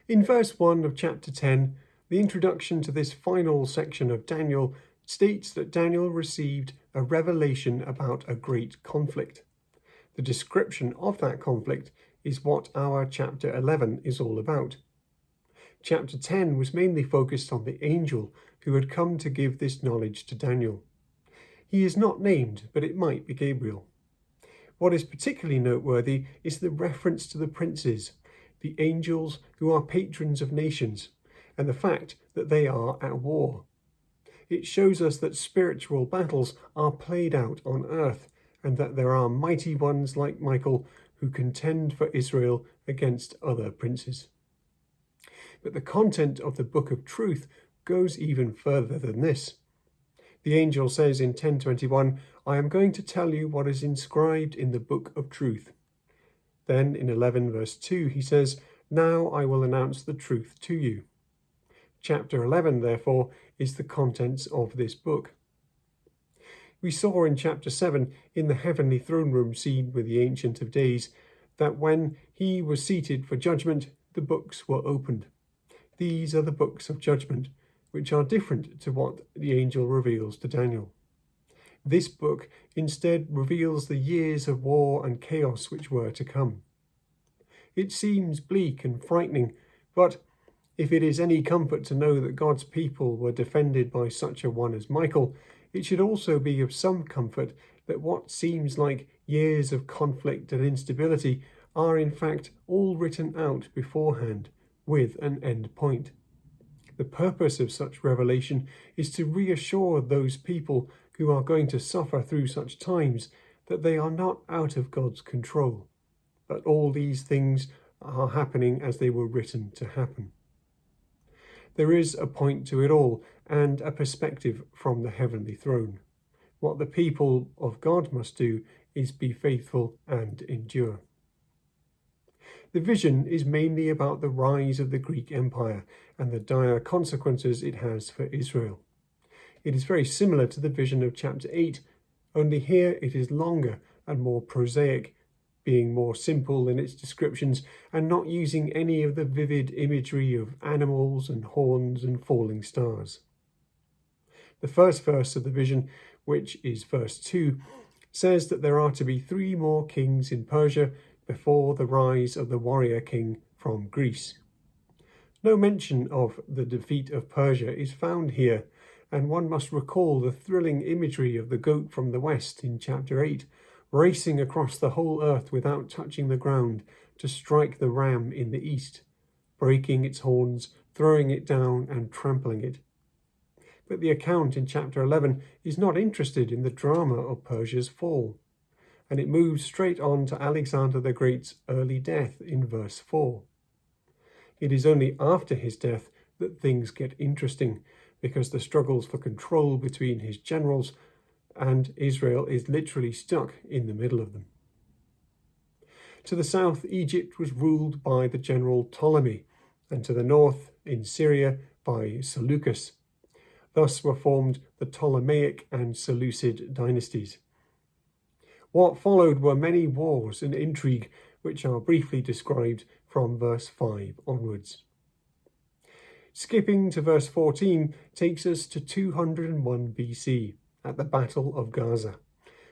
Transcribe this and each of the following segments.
In verse 1 of chapter 10, the introduction to this final section of Daniel states that Daniel received a revelation about a great conflict. The description of that conflict is what our chapter 11 is all about. Chapter 10 was mainly focused on the angel who had come to give this knowledge to Daniel. He is not named, but it might be Gabriel. What is particularly noteworthy is the reference to the princes, the angels who are patrons of nations, and the fact that they are at war. It shows us that spiritual battles are played out on earth, and that there are mighty ones like Michael who contend for Israel against other princes. But the content of the Book of Truth goes even further than this. The angel says in 10:21, "I am going to tell you what is inscribed in the Book of Truth." Then in 11 verse 2 he says, "Now I will announce the truth to you." Chapter 11, therefore, is the contents of this book. We saw in chapter 7, in the heavenly throne room scene with the Ancient of Days, that when he was seated for judgment, the books were opened. These are the books of judgment, which are different to what the angel reveals to Daniel. This book instead reveals the years of war and chaos which were to come. It seems bleak and frightening, but if it is any comfort to know that God's people were defended by such a one as Michael, it should also be of some comfort that what seems like years of conflict and instability are in fact all written out beforehand with an end point. The purpose of such revelation is to reassure those people who are going to suffer through such times that they are not out of God's control, but all these things are happening as they were written to happen. There is a point to it all and a perspective from the heavenly throne. What the people of God must do is be faithful and endure. The vision is mainly about the rise of the Greek Empire and the dire consequences it has for Israel. It is very similar to the vision of chapter 8, only here it is longer and more prosaic, being more simple in its descriptions and not using any of the vivid imagery of animals and horns and falling stars. The first verse of the vision, which is verse 2, says that there are to be 3 more kings in Persia before the rise of the warrior king from Greece. No mention of the defeat of Persia is found here, and one must recall the thrilling imagery of the goat from the west in chapter 8, racing across the whole earth without touching the ground to strike the ram in the east, breaking its horns, throwing it down and trampling it. But the account in chapter 11 is not interested in the drama of Persia's fall, and it moves straight on to Alexander the Great's early death in verse 4. It is only after his death that things get interesting, because the struggles for control between his generals and Israel is literally stuck in the middle of them. To the south, Egypt was ruled by the general Ptolemy, and to the north, in Syria, by Seleucus. Thus were formed the Ptolemaic and Seleucid dynasties. What followed were many wars and intrigue, which are briefly described from verse 5 onwards. Skipping to verse 14 takes us to 201 BC, at the Battle of Gaza,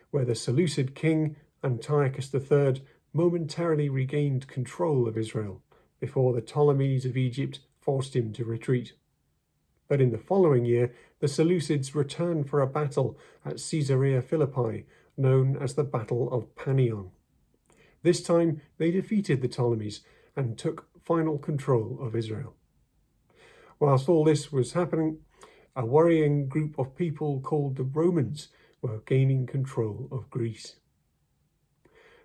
where the Seleucid king Antiochus III momentarily regained control of Israel before the Ptolemies of Egypt forced him to retreat. But in the following year, the Seleucids returned for a battle at Caesarea Philippi, known as the Battle of Panion. This time they defeated the Ptolemies and took final control of Israel. Whilst all this was happening, a worrying group of people called the Romans were gaining control of Greece.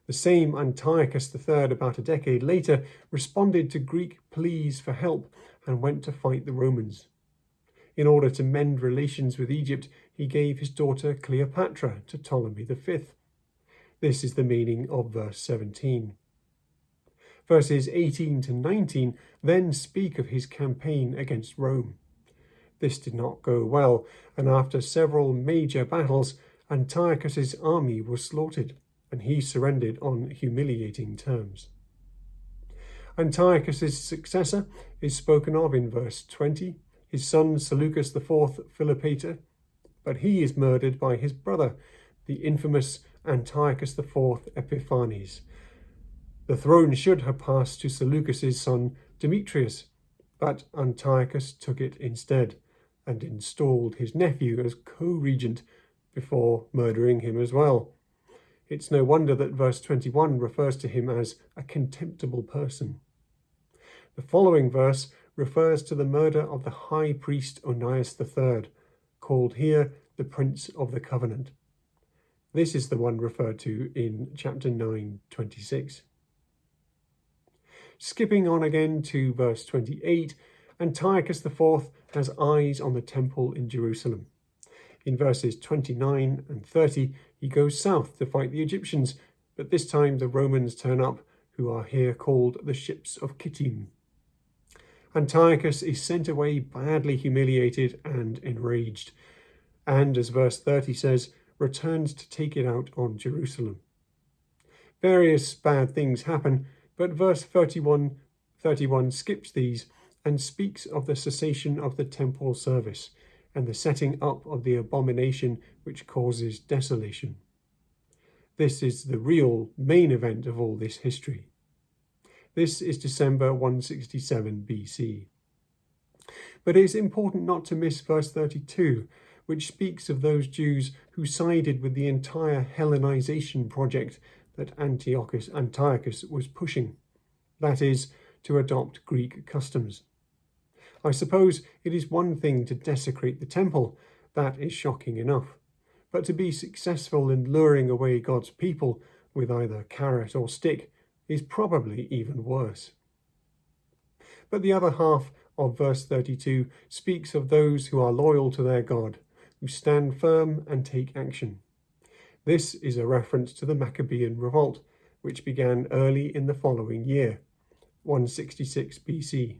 The same Antiochus III, about a decade later, responded to Greek pleas for help and went to fight the Romans. In order to mend relations with Egypt, he gave his daughter Cleopatra to Ptolemy V. This is the meaning of verse 17. Verses 18 to 19 then speak of his campaign against Rome. This did not go well, and after several major battles, Antiochus's army was slaughtered, and he surrendered on humiliating terms. Antiochus' successor is spoken of in verse 20, his son Seleucus IV Philopator, but he is murdered by his brother, the infamous Antiochus IV Epiphanes. The throne should have passed to Seleucus' son Demetrius, but Antiochus took it instead and installed his nephew as co-regent before murdering him as well. It's no wonder that verse 21 refers to him as a contemptible person. The following verse refers to the murder of the high priest Onias III, called here the Prince of the Covenant. This is the one referred to in chapter 9:26. Skipping on again to verse 28, Antiochus IV has eyes on the temple in Jerusalem. In verses 29 and 30, he goes south to fight the Egyptians, but this time the Romans turn up, who are here called the ships of Kittim. Antiochus is sent away badly humiliated and enraged, and, as verse 30 says, returns to take it out on Jerusalem. Various bad things happen, but verse 31 skips these and speaks of the cessation of the temple service and the setting up of the abomination which causes desolation. This is the real main event of all this history. This is December 167 BC. But it is important not to miss verse 32, which speaks of those Jews who sided with the entire Hellenization project that Antiochus was pushing, that is, to adopt Greek customs. I suppose it is one thing to desecrate the temple, that is shocking enough, but to be successful in luring away God's people with either carrot or stick is probably even worse. But the other half of verse 32 speaks of those who are loyal to their God, who stand firm and take action. This is a reference to the Maccabean revolt, which began early in the following year, 166 BC.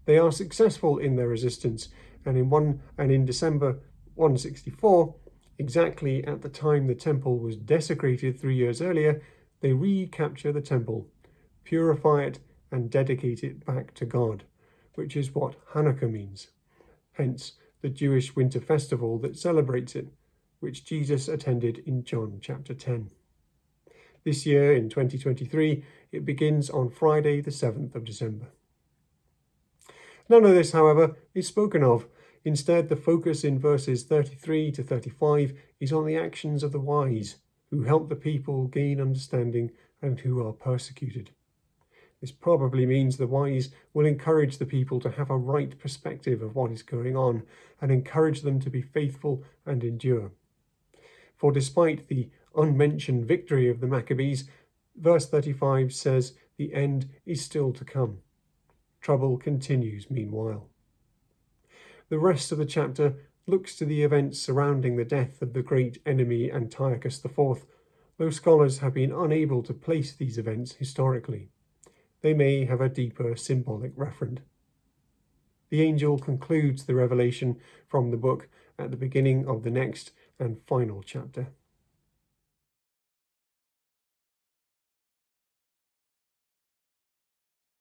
They are successful in their resistance, and in December 164, exactly at the time the temple was desecrated 3 years earlier, they recapture the temple, purify it, and dedicate it back to God, which is what Hanukkah means, hence the Jewish winter festival that celebrates it, which Jesus attended in John chapter 10. This year, in 2023, it begins on Friday the 7th of December. None of this, however, is spoken of. Instead, the focus in verses 33 to 35 is on the actions of the wise, who help the people gain understanding and who are persecuted. This probably means the wise will encourage the people to have a right perspective of what is going on and encourage them to be faithful and endure. For despite the unmentioned victory of the Maccabees, verse 35 says the end is still to come. Trouble continues meanwhile. The rest of the chapter looks to the events surrounding the death of the great enemy Antiochus IV, though scholars have been unable to place these events historically. They may have a deeper symbolic referent. The angel concludes the revelation from the book at the beginning of the next and final chapter.